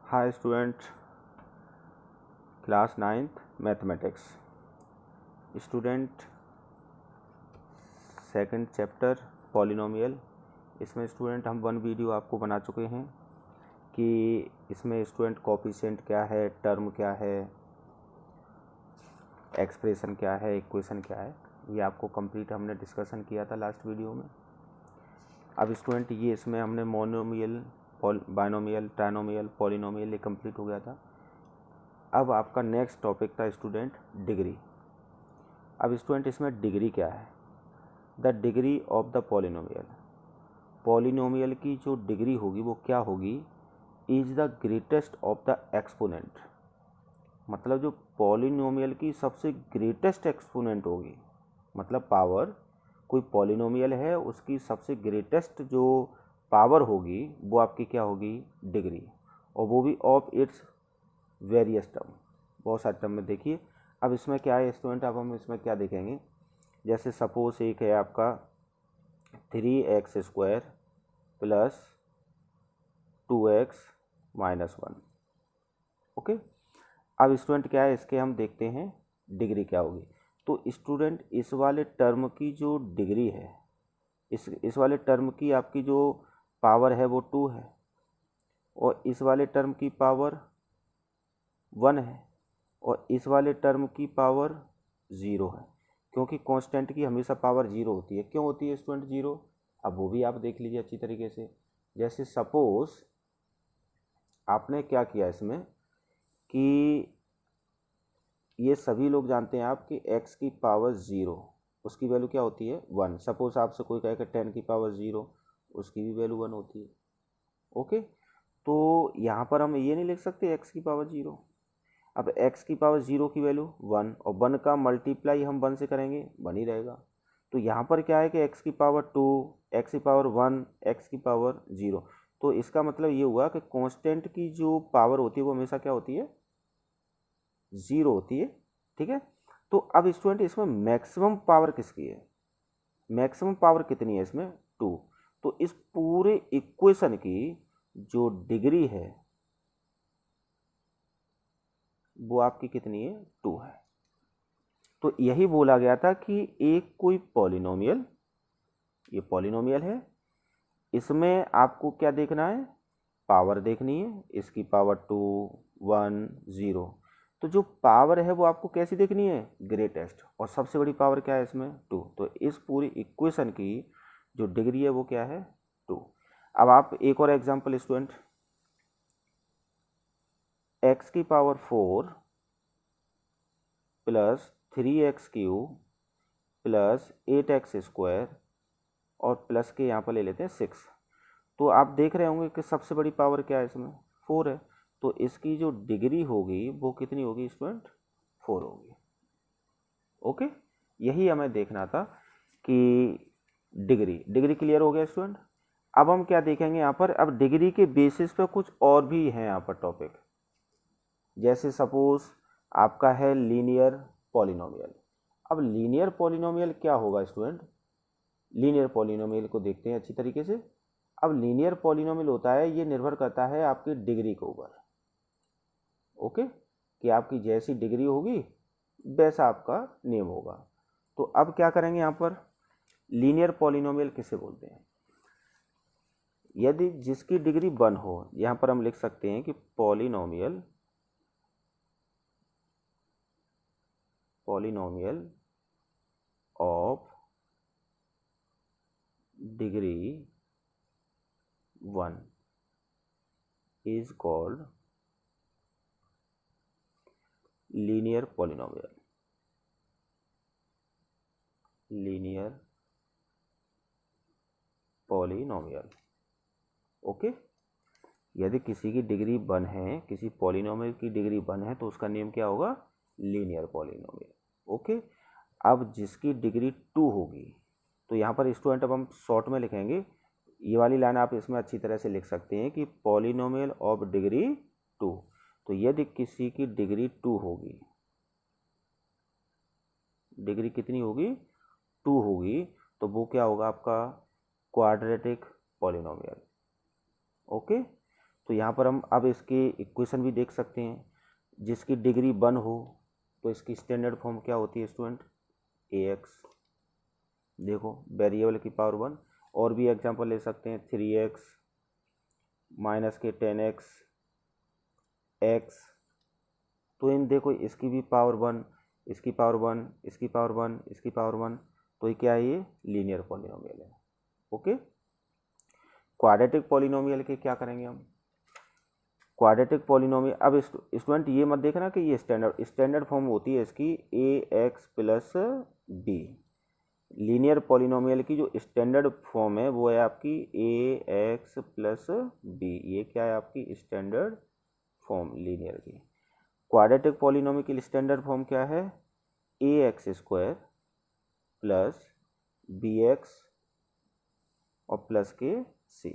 Hi student, class 9th mathematics. Student second chapter polynomial. इसमें student हम one video आपको बना चुके हैं कि इसमें स्टूडेंट कोफिशिएंट क्या है, टर्म क्या है, एक्सप्रेशन क्या है, इक्वेशन क्या है, ये आपको कंप्लीट हमने डिस्कशन किया था लास्ट वीडियो में। अब स्टूडेंट ये इसमें हमने मोनोमियल, बाइनोमियल, ट्राइनोमियल, पॉलिनोमियल ये कंप्लीट हो गया था। अब आपका नेक्स्ट टॉपिक था स्टूडेंट डिग्री। अब स्टूडेंट इसमें डिग्री क्या है? The degree of the polynomial. Polynomial की जो डिग्री होगी वो क्या होगी? Is the greatest of the exponent. मतलब जो पॉलिनोमियल की सबसे ग्रेटेस्ट एक्सपोनेंट होगी, मतलब पावर, कोई पॉलिनोमियल है उसकी सबसे ग्रेटेस्ट जो पावर होगी वो आपकी क्या होगी? डिग्री। और वो भी ऑफ इट्स वेरियस टर्म, बहुत सारे टर्म में। देखिए अब इसमें क्या है स्टूडेंट, अब हम इसमें क्या देखेंगे। जैसे सपोज एक है आपका 3x² plus 2x minus 1। Okay, अब स्टूडेंट क्या है, इसके हम देखते हैं डिग्री क्या होगी। तो स्टूडेंट इस वाले टर्म की जो डिग्री है, इस वाले टर्म की आपकी जो पावर है वो 2 है, और इस वाले टर्म की पावर 1 है, और इस वाले टर्म की पावर 0 है। क्योंकि कांस्टेंट की हमेशा पावर 0 होती है। क्यों होती है स्टूडेंट 0? अब वो भी आप देख लीजिए अच्छी तरीके से। जैसे सपोज आपने क्या किया इसमें कि ये सभी लोग जानते हैं आप कि x की पावर 0 उसकी वैल्यू क्या होती है? 1। सपोज आपसे कोई कहे कि 10 की पावर 0 उसकी भी वैल्यू 1 होती है। ओके, तो यहाँ पर हम ये नहीं लिख सकते x की पावर 0। अब x की पावर 0 की वैल्यू 1, और 1 का मल्टीप्लाई हम 1 से करेंगे 1 ही रहेगा। तो यहाँ पर क्या है कि x की पावर 2, x की पावर 1, x की पावर 0। तो इसका मतलब ये हुआ कि कांस्टेंट की जो पावर होती है वो हमेशा क्या होती है? 0 होती है। ठीक है, तो अब स्टूडेंट इसमें मैक्सिमम पावर किसकी है? मैक्सिमम पावर कितनी है इसमें? 2। तो इस पूरे इक्वेशन की जो डिग्री है वो आपकी कितनी है? 2 है। तो यही बोला गया था कि एक कोई पॉलिनोमियल, ये पॉलिनोमियल है, इसमें आपको क्या देखना है? पावर देखनी है। इसकी पावर 2, 1, 0। तो जो पावर है वो आपको कैसी देखनी है? ग्रेटेस्ट। और सबसे बड़ी पावर क्या है इसमें? 2। तो इस पूरी इक्वेशन की जो डिग्री है वो क्या है? 2। अब आप एक और एग्जांपल स्टूडेंट, x की power 4 plus 3x³ plus 8x² और प्लस के यहाँ पर ले लेते हैं 6। तो आप देख रहे होंगे कि सबसे बड़ी पावर क्या है इसमें? 4 है। तो इसकी जो डिग्री होगी वो कितनी होगी स्टूडेंट? 4 होगी। ओके, यही हमें देखना था कि डिग्री क्लियर हो गया स्टूडेंट। अब हम क्या देखेंगे यहाँ पर, अब डिग्री के बेसिस पे कुछ और भी है यहाँ पर टॉपिक। जैसे सपोज आपका है लीनियर पॉलिनोमियल। अब लीनियर पॉलिनोमियल क्या होगा स्टूडेंट? लीनियर पॉलिनोमियल को देखते हैं अच्छी तरीके से। अब लीनियर पॉलिनोमियल होता है, ये निर्भर करता है आपकी डिग्री के ऊपर। ओके, कि आपकी जैसी डिग्री होगी वैसा आपका नेम होगा। तो अब क्या करेंगे यहाँ पर, लीनियर पॉलिनोमियल किसे बोलते हैं? यदि जिसकी डिग्री 1 हो, यहाँ पर हम लिख सकते हैं कि polynomial of degree 1 is called linear polynomial। Okay, यदि किसी की डिग्री 1 है, किसी पॉलिनोमियल की डिग्री 1 है, तो उसका नेम क्या होगा? Linear polynomial. ओके, अब जिसकी डिग्री 2 होगी, तो यहाँ पर स्टूडेंट अब हम शॉर्ट में लिखेंगे, ये वाली लाइन आप इसमें अच्छी तरह से लिख सकते हैं कि पॉलिनोमियल ऑफ डिग्री 2। तो यदि किसी की डिग्री 2 होगी, डिग्री कितनी होगी? 2 होगी, तो वो क्या होगा आपका? Quadratic polynomial. ओके, तो यहाँ पर हम अब इसके इक्वेशन भी देख सकते हैं। जिसकी डिग्री 1 हो तो इसकी स्टैंडर्ड फॉर्म क्या होती है स्टूडेंट, ax, देखो वेरिएबल की पावर 1। और भी एग्जांपल ले सकते हैं 3x माइनस के 10x x। तो इन देखो इसकी भी पावर 1, इसकी पावर 1, इसकी पावर 1, इसकी पावर 1, तो ये क्या है, ये लीनियर पॉलिनोमियल है। ओके, क्वाड्रेटिक पॉलिनोमियल के क्या करेंगे हम, क्वाड्रेटिक पॉलिनोमियल। अब स्टूडेंट ये मत देखना कि ये स्टैंडर्ड फॉर्म होती है इसकी ax plus b। Linear polynomial की जो स्टैंडर्ड फॉर्म है वो है आपकी ax प्लस b। ये क्या है आपकी स्टैंडर्ड फॉर्म लीनियर की। क्वाड्रेटिक पॉलिनोमियल की स्टैंडर्ड फॉर्म क्या है, ax स्क्वायर प्लस bx और प्लस के c।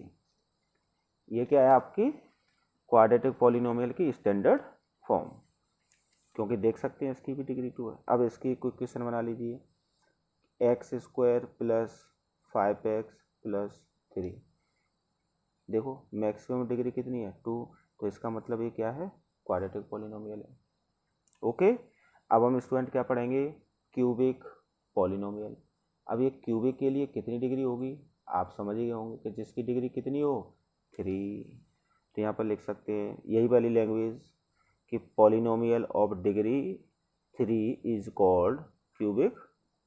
ये क्या है आपकी क्वाड्रेटिक पॉलिनोमियल की स्टैंडर्ड फॉर्म, क्योंकि देख सकते हैं इसकी भी डिग्री 2 है। अब इसकी कोई क्वेश्चन बना लीजिए, x square plus 5x plus 3। देखो मैक्सिमम डिग्री कितनी है 2, तो इसका मतलब ये क्या है, क्वाड्रेटिक पॉलिनोमियल है। ओके, अब हम स्टूडेंट क्या पढ़ेंगे, क्यूबिक पॉलिनोमियल। अब ये क्यूबिक के लिए कितनी डिग्री होगी, आप समझ ही गए होंगे कि जिसकी डिग्री कितनी हो 3। तो यहाँ पर लिख सकते हैं यही वाली लैंग्वेज कि polynomial of degree 3 is called cubic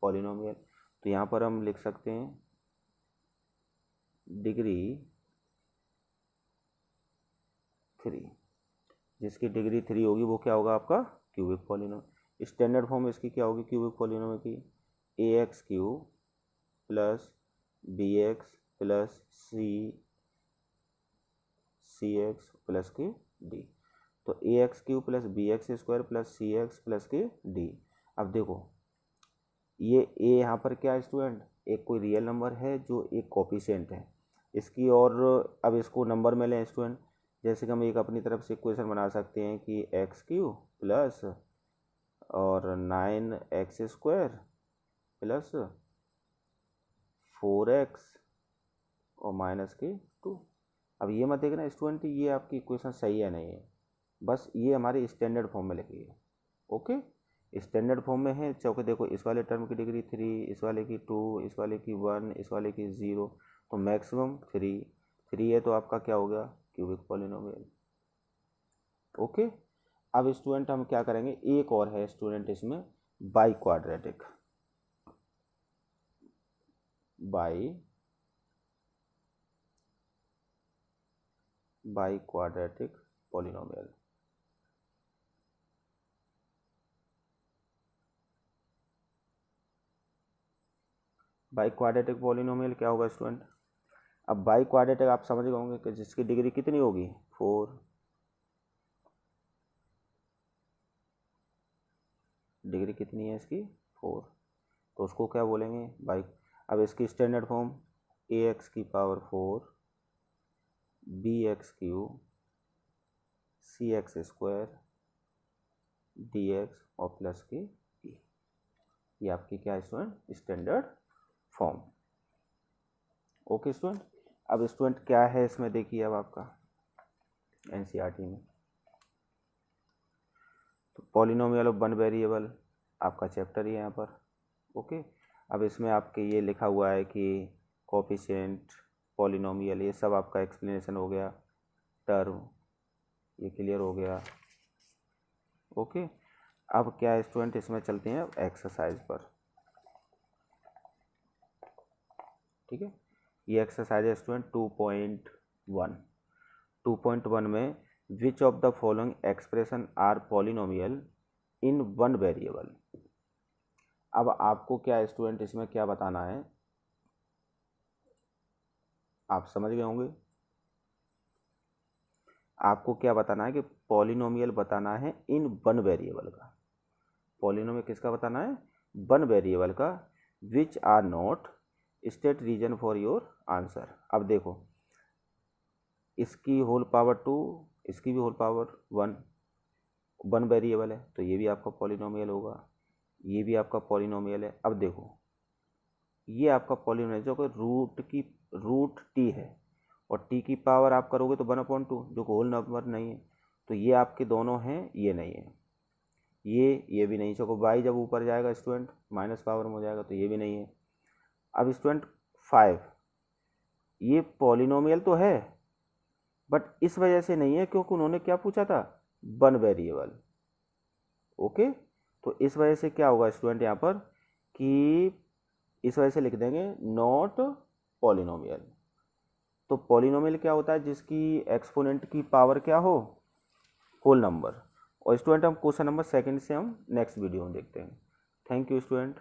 polynomial. तो यहाँ पर हम लिख सकते हैं डिग्री 3, जिसकी डिग्री 3 होगी वो क्या होगा आपका क्यूबिक पॉलिनोमियल। स्टैंडर्ड फॉर्म इसकी क्या होगी क्यूबिक पॉलिनोमियल की, ax cube plus bx plus cx plus के d। तो ax cube plus bx square plus cx plus के d। अब देखो ये a यहाँ पर क्या है स्टूडेंट, एक कोई रियल नंबर है जो एक कोफिशिएंट है इसकी, और अब इसको नंबर में लें स्टूडेंट, जैसे कि हम एक अपनी तरफ से इक्वेशन बना सकते हैं कि एक्स क्यूब प्लस और 9x स्क्वायर प्लस 4x और माइनस के 2। अब ये मत देखना स्टूडेंट ये आपकी इक्वेशन सही है नहीं है, बस ये हमारी स्टैंडर्ड फॉर्म में लिखी है। ओके, स्टैंडर्ड फॉर्म में है, चौके देखो इस वाले टर्म की डिग्री 3, इस वाले की 2, इस वाले की 1, इस वाले की 0, तो मैक्सिमम 3 है, तो आपका क्या हो गया क्यूबिक पॉलिनोमियल। ओके, अब स्टूडेंट हम क्या करेंगे, एक और है स्टूडेंट इसमें by quadratic polynomial. By quadratic polynomial क्या होगा स्टूडेंट, अब बाई क्वाड्रेटिक आप समझ गए होंगे कि जिसकी डिग्री कितनी होगी 4, डिग्री कितनी है इसकी 4, तो उसको क्या बोलेंगे बाई। अब इसकी स्टैंडर्ड फॉर्म ax की power 4 bx cube cx square dx और प्लस की e। ये आपकी क्या है student standard form. Okay student, अब स्टूडेंट क्या है इसमें देखिए, अब आपका एनसीईआरटी में तो पॉलिनोमियल ऑफ 1 वेरिएबल आपका चैप्टर ही है यहाँ पर। ओके, अब इसमें आपके ये लिखा हुआ है कि कोफिशिएंट पॉलिनोमियल, ये सब आपका एक्सप्लेनेशन हो गया, टर्म ये क्लियर हो गया। ओके, अब क्या है स्टूडेंट इसमें चलते हैं एक्सरसाइज पर। ठीक है, ये एक्सरसाइज है स्टूडेंट 2.1 में which of the following expression are polynomial in 1 variable. अब आपको क्या स्टूडेंट इसमें क्या बताना है, आप समझ गए होंगे, आपको क्या बताना है कि पॉलिनोमियल बताना है इन 1 वेरिएबल का। पॉलिनोमियल किसका बताना है, 1 वेरिएबल का, which are not state reason for your answer. अब देखो इसकी होल पावर 2, इसकी भी होल पावर 1 वेरिएबल है, तो ये भी आपका पॉलिनोमियल होगा, ये भी आपका पॉलिनोमियल है। अब देखो ये आपका पॉलिनोमियल जो कि रूट t है और t की पावर आप करोगे तो 1/2 जो होल नंबर नहीं है, तो ये आपके दोनों हैं, ये नहीं है, ये भी नहीं। चलो y जब ऊपर जाएगा स्टूडेंट माइनस पावर में हो जाएगा, तो ये भी नहीं है। अब स्टूडेंट 5 ये पॉलिनोमियल तो है बट इस वजह से नहीं है क्योंकि उन्होंने क्या पूछा था, 1 वेरिएबल। ओके, तो इस वजह से क्या होगा स्टूडेंट यहाँ पर कि इस वजह से लिख देंगे नॉट पॉलिनोमियल। तो पॉलिनोमियल क्या होता है, जिसकी एक्सपोनेंट की पावर क्या हो, होल नंबर। और स्टूडेंट हम क्वेश्चन नंबर 2 से हम नेक्स्ट वीडियो में देखते हैं। Thank you student.